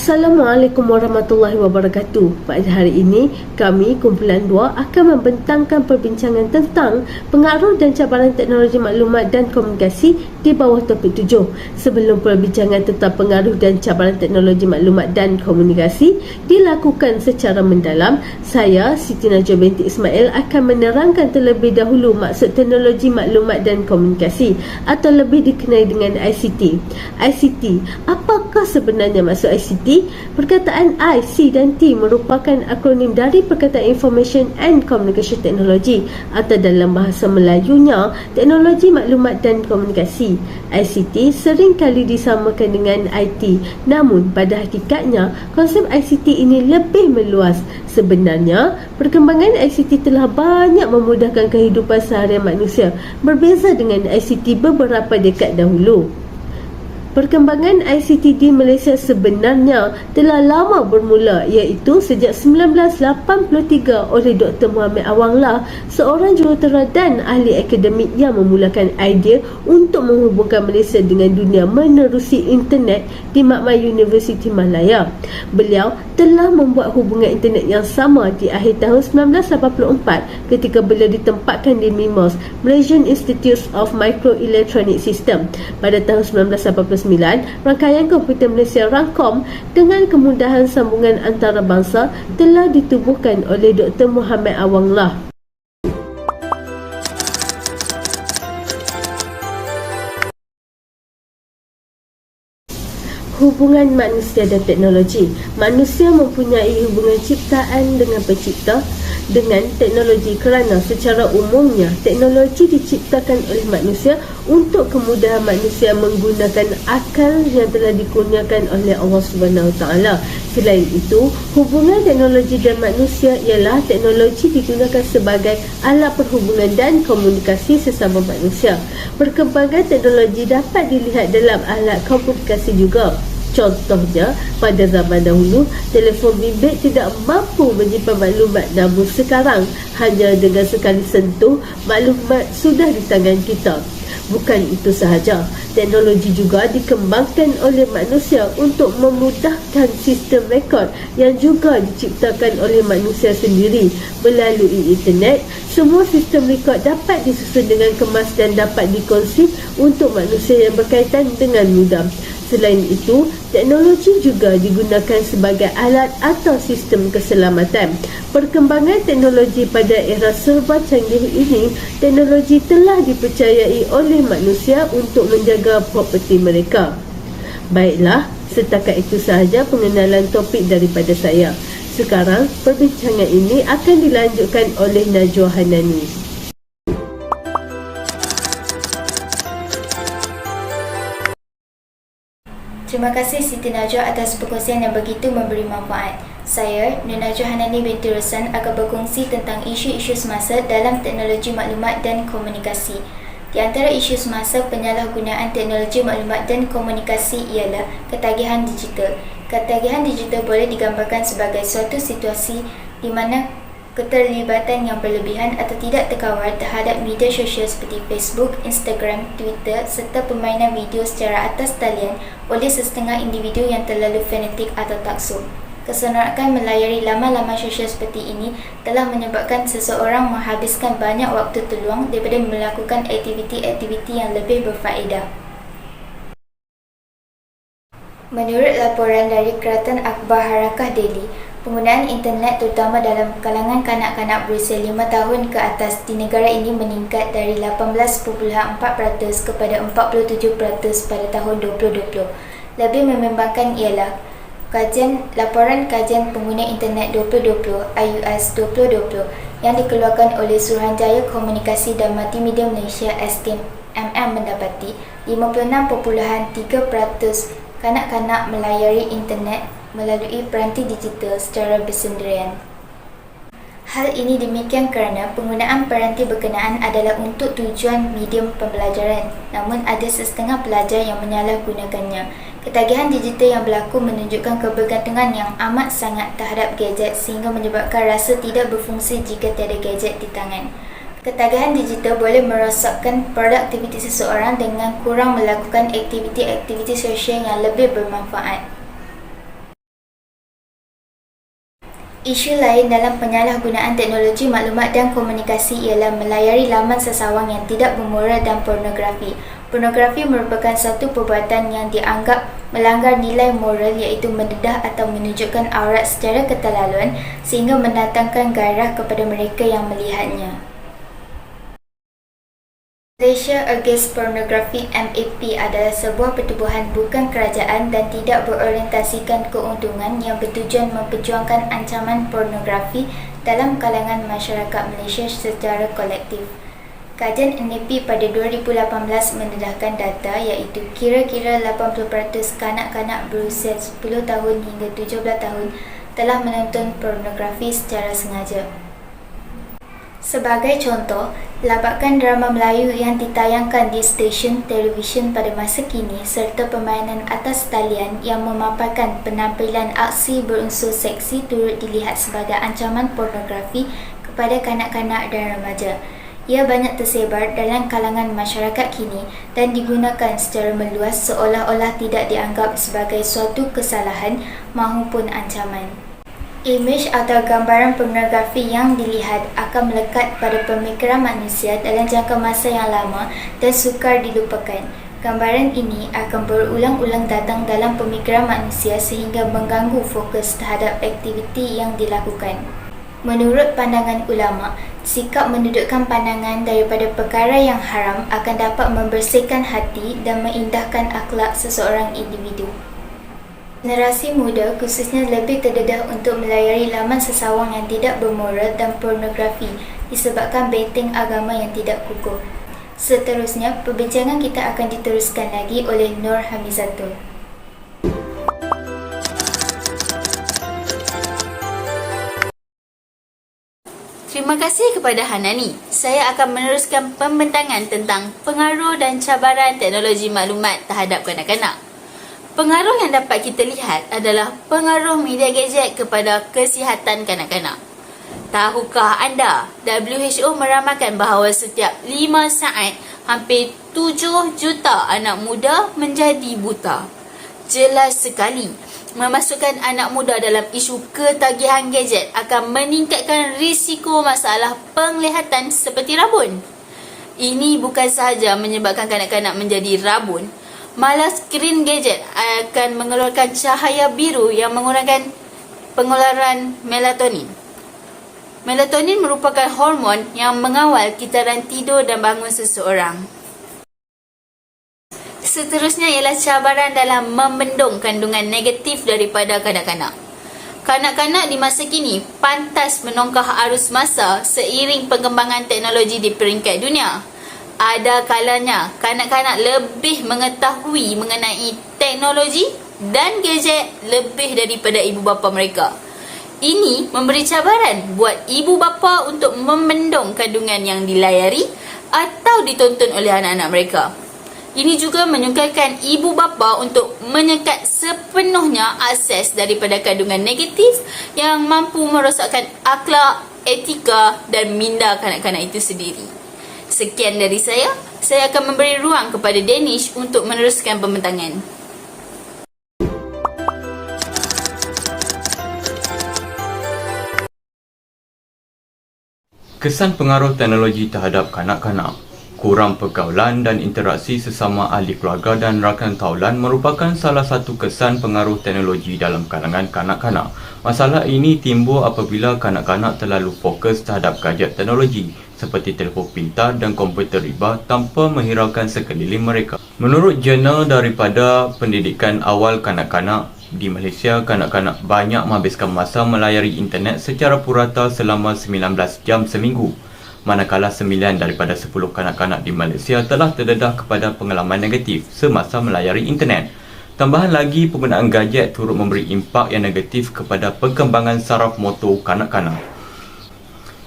Assalamualaikum warahmatullahi wabarakatuh. Pada hari ini, kami kumpulan 2 akan membentangkan perbincangan tentang pengaruh dan cabaran teknologi maklumat dan komunikasi di bawah topik 7. Sebelum perbincangan tentang pengaruh dan cabaran teknologi maklumat dan komunikasi dilakukan secara mendalam, saya Siti Najwa binti Ismail akan menerangkan terlebih dahulu maksud teknologi maklumat dan komunikasi atau lebih dikenali dengan ICT. ICT, apakah sebenarnya maksud ICT? Perkataan I, C dan T merupakan akronim dari perkataan Information and Communication Technology atau dalam bahasa Melayunya Teknologi Maklumat dan Komunikasi. ICT seringkali disamakan dengan IT, namun pada hakikatnya konsep ICT ini lebih meluas. Sebenarnya, perkembangan ICT telah banyak memudahkan kehidupan seharian manusia, berbeza dengan ICT beberapa dekad dahulu. Perkembangan ICT di Malaysia sebenarnya telah lama bermula, iaitu sejak 1983 oleh Dr. Mohamed Awanglah, seorang jurutera dan ahli akademik yang memulakan idea untuk menghubungkan Malaysia dengan dunia menerusi internet di Makmal Universiti Malaya. Beliau telah membuat hubungan internet yang sama di akhir tahun 1984 ketika beliau ditempatkan di MIMOS, Malaysian Institute of Microelectronic System. Pada tahun 1989, rangkaian komputer Malaysia RANCOM dengan kemudahan sambungan antarabangsa telah ditubuhkan oleh Dr. Mohamed Awanglah. Hubungan manusia dan teknologi. Manusia mempunyai hubungan ciptaan dengan pencipta dengan teknologi kerana secara umumnya teknologi diciptakan oleh manusia untuk kemudahan manusia menggunakan akal yang telah dikurniakan oleh Allah Subhanahu Wa Taala. Selain itu, hubungan teknologi dan manusia ialah teknologi digunakan sebagai alat perhubungan dan komunikasi sesama manusia. Perkembangan teknologi dapat dilihat dalam alat komunikasi juga. Contohnya, pada zaman dahulu, telefon bimbit tidak mampu menyimpan maklumat, namun sekarang hanya dengan sekali sentuh, maklumat sudah di tangan kita. Bukan itu sahaja, teknologi juga dikembangkan oleh manusia untuk memudahkan sistem rekod yang juga diciptakan oleh manusia sendiri. Melalui internet, semua sistem rekod dapat disusun dengan kemas dan dapat dikongsi untuk manusia yang berkaitan dengan mudah. Selain itu, teknologi juga digunakan sebagai alat atau sistem keselamatan. Perkembangan teknologi pada era serba canggih ini, teknologi telah dipercayai oleh manusia untuk menjaga properti mereka. Baiklah, setakat itu sahaja pengenalan topik daripada saya. Sekarang, perbincangan ini akan dilanjutkan oleh Najwa Hanani. Terima kasih Siti Najwa atas perkongsian yang begitu memberi manfaat. Saya, Najwa Hanani binti Rosan, akan berkongsi tentang isu-isu semasa dalam teknologi maklumat dan komunikasi. Di antara isu semasa penyalahgunaan teknologi maklumat dan komunikasi ialah ketagihan digital. Ketagihan digital boleh digambarkan sebagai suatu situasi di mana keterlibatan yang berlebihan atau tidak terkawal terhadap media sosial seperti Facebook, Instagram, Twitter serta permainan video secara atas talian oleh sesetengah individu yang terlalu fanatik atau taksub. Kesenarakan melayari laman-laman sosial seperti ini telah menyebabkan seseorang menghabiskan banyak waktu terluang daripada melakukan aktiviti-aktiviti yang lebih berfaedah. Menurut laporan dari Keratan Akhbar Harakah Delhi, penggunaan internet terutama dalam kalangan kanak-kanak berusia 5 tahun ke atas di negara ini meningkat dari 18.4% kepada 47% pada tahun 2020. Lebih membimbangkan ialah laporan kajian pengguna internet 2020 IUS 2020 yang dikeluarkan oleh Suruhanjaya Komunikasi dan Multimedia Malaysia SKMM mendapati 56.3% kanak-kanak melayari internet melalui peranti digital secara bersendirian. Hal ini demikian kerana penggunaan peranti berkenaan adalah untuk tujuan medium pembelajaran, namun ada sesetengah pelajar yang menyalahgunakannya. Ketagihan digital yang berlaku menunjukkan kebergantungan yang amat sangat terhadap gadget sehingga menyebabkan rasa tidak berfungsi jika tiada gadget di tangan. Ketagihan digital boleh merosakkan produktiviti seseorang dengan kurang melakukan aktiviti-aktiviti sosial yang lebih bermanfaat. Isu lain dalam penyalahgunaan teknologi maklumat dan komunikasi ialah melayari laman sesawang yang tidak bermoral dan pornografi. Pornografi merupakan satu perbuatan yang dianggap melanggar nilai moral iaitu mendedah atau menunjukkan aurat secara keterlaluan sehingga mendatangkan gairah kepada mereka yang melihatnya. Malaysia Against Pornography MAP adalah sebuah pertubuhan bukan kerajaan dan tidak berorientasikan keuntungan yang bertujuan memperjuangkan ancaman pornografi dalam kalangan masyarakat Malaysia secara kolektif. Kajian MAP pada 2018 mendedahkan data iaitu kira-kira 80% kanak-kanak berusia 10 tahun hingga 17 tahun telah menonton pornografi secara sengaja. Sebagai contoh, labakan drama Melayu yang ditayangkan di stesen televisyen pada masa kini serta permainan atas talian yang memaparkan penampilan aksi berunsur seksi turut dilihat sebagai ancaman pornografi kepada kanak-kanak dan remaja. Ia banyak tersebar dalam kalangan masyarakat kini dan digunakan secara meluas seolah-olah tidak dianggap sebagai suatu kesalahan maupun ancaman. Imej atau gambaran pornografi yang dilihat akan melekat pada pemikiran manusia dalam jangka masa yang lama dan sukar dilupakan. Gambaran ini akan berulang-ulang datang dalam pemikiran manusia sehingga mengganggu fokus terhadap aktiviti yang dilakukan. Menurut pandangan ulama, sikap mendudukkan pandangan daripada perkara yang haram akan dapat membersihkan hati dan mengindahkan akhlak seseorang individu. Generasi muda khususnya lebih terdedah untuk melayari laman sesawang yang tidak bermoral dan pornografi disebabkan benteng agama yang tidak kukuh. Seterusnya, perbincangan kita akan diteruskan lagi oleh Nur Hamizatul. Terima kasih kepada Hanani. Saya akan meneruskan pembentangan tentang pengaruh dan cabaran teknologi maklumat terhadap kanak-kanak. Pengaruh yang dapat kita lihat adalah pengaruh media gadget kepada kesihatan kanak-kanak. Tahukah anda, WHO meramalkan bahawa setiap 5 saat, hampir 7 juta anak muda menjadi buta. Jelas sekali, memasukkan anak muda dalam isu ketagihan gadget akan meningkatkan risiko masalah penglihatan seperti rabun. Ini bukan sahaja menyebabkan kanak-kanak menjadi rabun, malah skrin gadget akan mengeluarkan cahaya biru yang mengurangkan pengeluaran melatonin. Melatonin merupakan hormon yang mengawal kitaran tidur dan bangun seseorang. Seterusnya ialah cabaran dalam membendung kandungan negatif daripada kanak-kanak. Kanak-kanak di masa kini pantas menongkah arus masa seiring perkembangan teknologi di peringkat dunia. Ada kalanya kanak-kanak lebih mengetahui mengenai teknologi dan gadget lebih daripada ibu bapa mereka. Ini memberi cabaran buat ibu bapa untuk membendung kandungan yang dilayari atau ditonton oleh anak-anak mereka. Ini juga menyukarkan ibu bapa untuk menyekat sepenuhnya akses daripada kandungan negatif yang mampu merosakkan akhlak, etika dan minda kanak-kanak itu sendiri. Sekian dari saya akan memberi ruang kepada Danish untuk meneruskan pembentangan. Kesan pengaruh teknologi terhadap kanak-kanak, kurang pergaulan dan interaksi sesama ahli keluarga dan rakan taulan merupakan salah satu kesan pengaruh teknologi dalam kalangan kanak-kanak. Masalah ini timbul apabila kanak-kanak terlalu fokus terhadap gadget teknologi seperti telefon pintar dan komputer riba tanpa menghiraukan sekeliling mereka. Menurut jurnal daripada pendidikan awal kanak-kanak, di Malaysia, kanak-kanak banyak menghabiskan masa melayari internet secara purata selama 19 jam seminggu. Manakala 9 daripada 10 kanak-kanak di Malaysia telah terdedah kepada pengalaman negatif semasa melayari internet. Tambahan lagi, penggunaan gadget turut memberi impak yang negatif kepada perkembangan saraf motor kanak-kanak.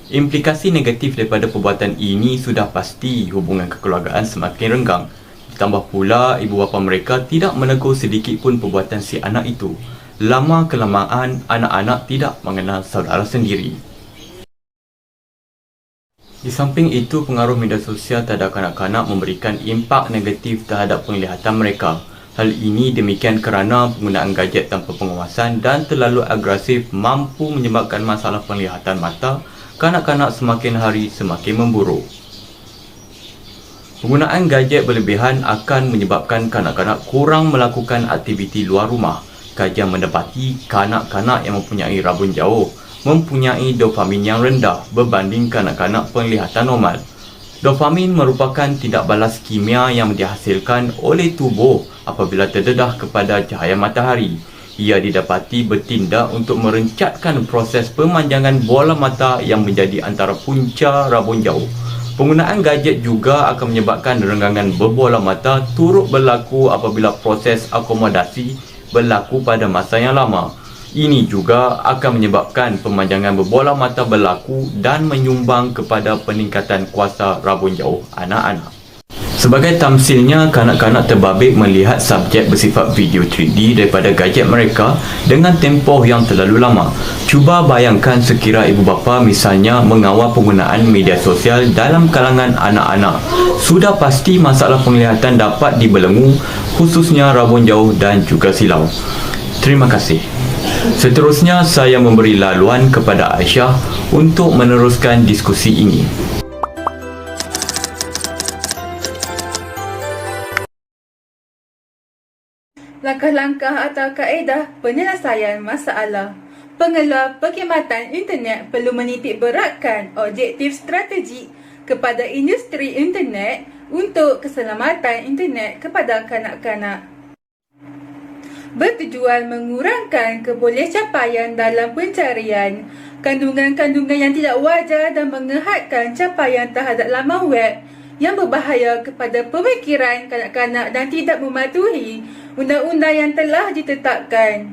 Implikasi negatif daripada perbuatan ini sudah pasti hubungan kekeluargaan semakin renggang. Ditambah pula, ibu bapa mereka tidak menegur sedikit pun perbuatan si anak itu. Lama-kelamaan, anak-anak tidak mengenal saudara sendiri. Di samping itu, pengaruh media sosial terhadap kanak-kanak memberikan impak negatif terhadap penglihatan mereka. Hal ini demikian kerana penggunaan gadget tanpa pengawasan dan terlalu agresif mampu menyebabkan masalah penglihatan mata kanak-kanak semakin hari semakin memburuk. Penggunaan gadget berlebihan akan menyebabkan kanak-kanak kurang melakukan aktiviti luar rumah. Kajian mendapati kanak-kanak yang mempunyai rabun jauh mempunyai dopamin yang rendah berbanding kanak-kanak penglihatan normal. Dopamin merupakan tindak balas kimia yang dihasilkan oleh tubuh apabila terdedah kepada cahaya matahari. Ia didapati bertindak untuk merencatkan proses pemanjangan bola mata yang menjadi antara punca rabun jauh. Penggunaan gadget juga akan menyebabkan renggangan berbola mata turut berlaku apabila proses akomodasi berlaku pada masa yang lama. Ini juga akan menyebabkan pemanjangan berbola mata berlaku dan menyumbang kepada peningkatan kuasa rabun jauh anak-anak. Sebagai tamsilnya, kanak-kanak terbabit melihat subjek bersifat video 3D daripada gadget mereka dengan tempoh yang terlalu lama. Cuba bayangkan sekira ibu bapa misalnya mengawal penggunaan media sosial dalam kalangan anak-anak. Sudah pasti masalah penglihatan dapat dibelenggu, khususnya rabun jauh dan juga silau. Terima kasih. Seterusnya, saya memberi laluan kepada Aisyah untuk meneruskan diskusi ini. Langkah-langkah atau kaedah penyelesaian masalah. Pengelola perkhidmatan internet perlu menitik beratkan objektif strategik kepada industri internet untuk keselamatan internet kepada kanak-kanak. Bertujuan mengurangkan kebolehcapaian dalam pencarian, kandungan-kandungan yang tidak wajar dan mengehatkan capaian terhadap laman web yang berbahaya kepada pemikiran kanak-kanak dan tidak mematuhi undang-undang yang telah ditetapkan.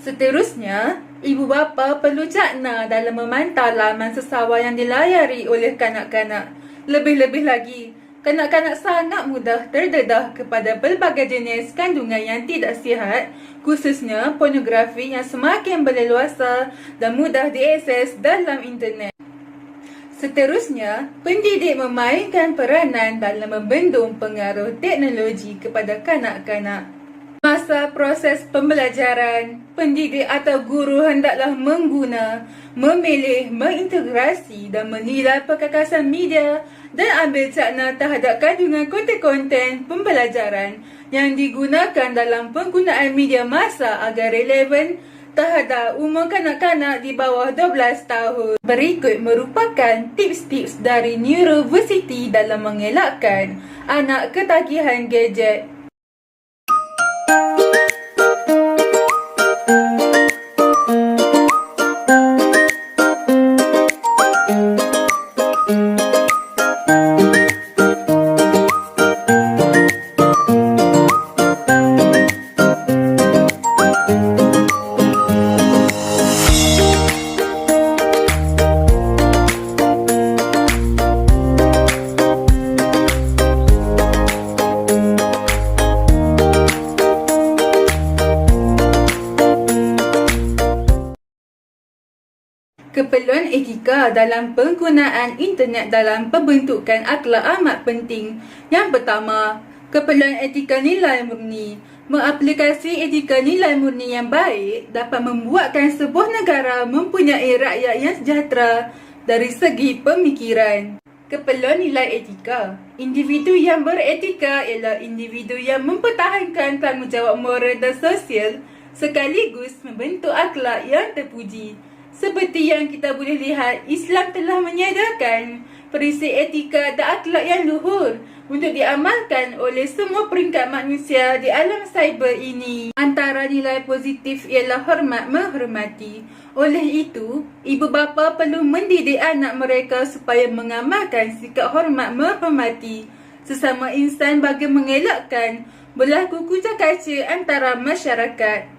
Seterusnya, ibu bapa perlu cakna dalam memantau laman sesawar yang dilayari oleh kanak-kanak. Lebih-lebih lagi, kanak-kanak sangat mudah terdedah kepada pelbagai jenis kandungan yang tidak sihat, khususnya pornografi yang semakin berleluasa dan mudah diakses dalam internet. Seterusnya, pendidik memainkan peranan dalam membendung pengaruh teknologi kepada kanak-kanak. Masa proses pembelajaran, pendidik atau guru hendaklah memilih, mengintegrasi dan menilai perkakasan media dan ambil cakna terhadap kandungan konten-konten pembelajaran yang digunakan dalam penggunaan media massa agar relevan terhadap umur kanak-kanak di bawah 12 tahun. Berikut merupakan tips-tips dari Neuroversity dalam mengelakkan anak ketagihan gadget. Keperluan etika dalam penggunaan internet dalam pembentukan akhlak amat penting. Yang pertama, keperluan etika nilai murni. Mengaplikasi etika nilai murni yang baik dapat membuatkan sebuah negara mempunyai rakyat yang sejahtera dari segi pemikiran. Keperluan nilai etika. Individu yang beretika ialah individu yang mempertahankan tanggungjawab moral dan sosial sekaligus membentuk akhlak yang terpuji. Seperti yang kita boleh lihat, Islam telah menyediakan prinsip etika dan akhlak yang luhur untuk diamalkan oleh semua peringkat manusia di alam cyber ini. Antara nilai positif ialah hormat menghormati. Oleh itu, ibu bapa perlu mendidik anak mereka supaya mengamalkan sikap hormat menghormati sesama insan bagi mengelakkan berlaku kucak kaca antara masyarakat.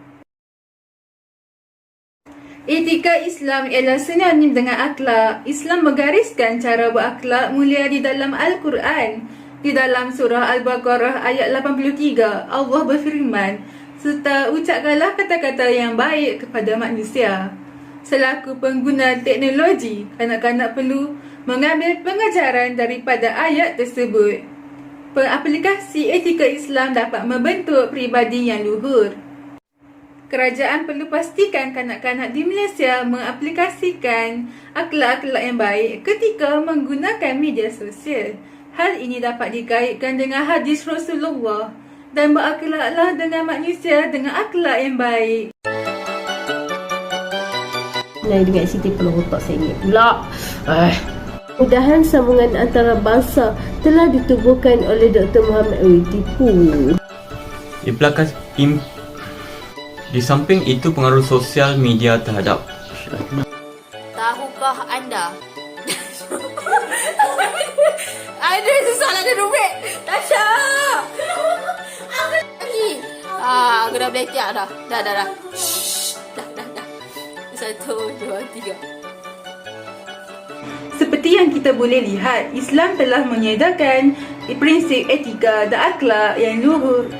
Etika Islam ialah sinonim dengan akhlak. Islam menggariskan cara berakhlak mulia di dalam Al-Quran. Di dalam surah Al-Baqarah ayat 83, Allah berfirman, serta ucapkanlah kata-kata yang baik kepada manusia. Selaku pengguna teknologi, kanak-kanak perlu mengambil pengajaran daripada ayat tersebut. Pengaplikasi etika Islam dapat membentuk pribadi yang luhur. Kerajaan perlu pastikan kanak-kanak di Malaysia mengaplikasikan akhlak-akhlak yang baik ketika menggunakan media sosial. Hal ini dapat dikaitkan dengan hadis Rasulullah dan berakhlaklah dengan manusia dengan akhlak yang baik. Lain dengan Siti Peluh Otak saya ingat pula. Mudahan sambungan antara bangsa telah ditubuhkan oleh Dr. Muhammad Tipu. Di samping itu, pengaruh sosial media terhadap Tahukah anda? Ada soalan ada duit. Tasha. Lagi. Aku dah boleh tiap dah. Dah. Shh. Dah. 1, 2, 3. Seperti yang kita boleh lihat, Islam telah menyediakan prinsip etika dan akhlak yang luhur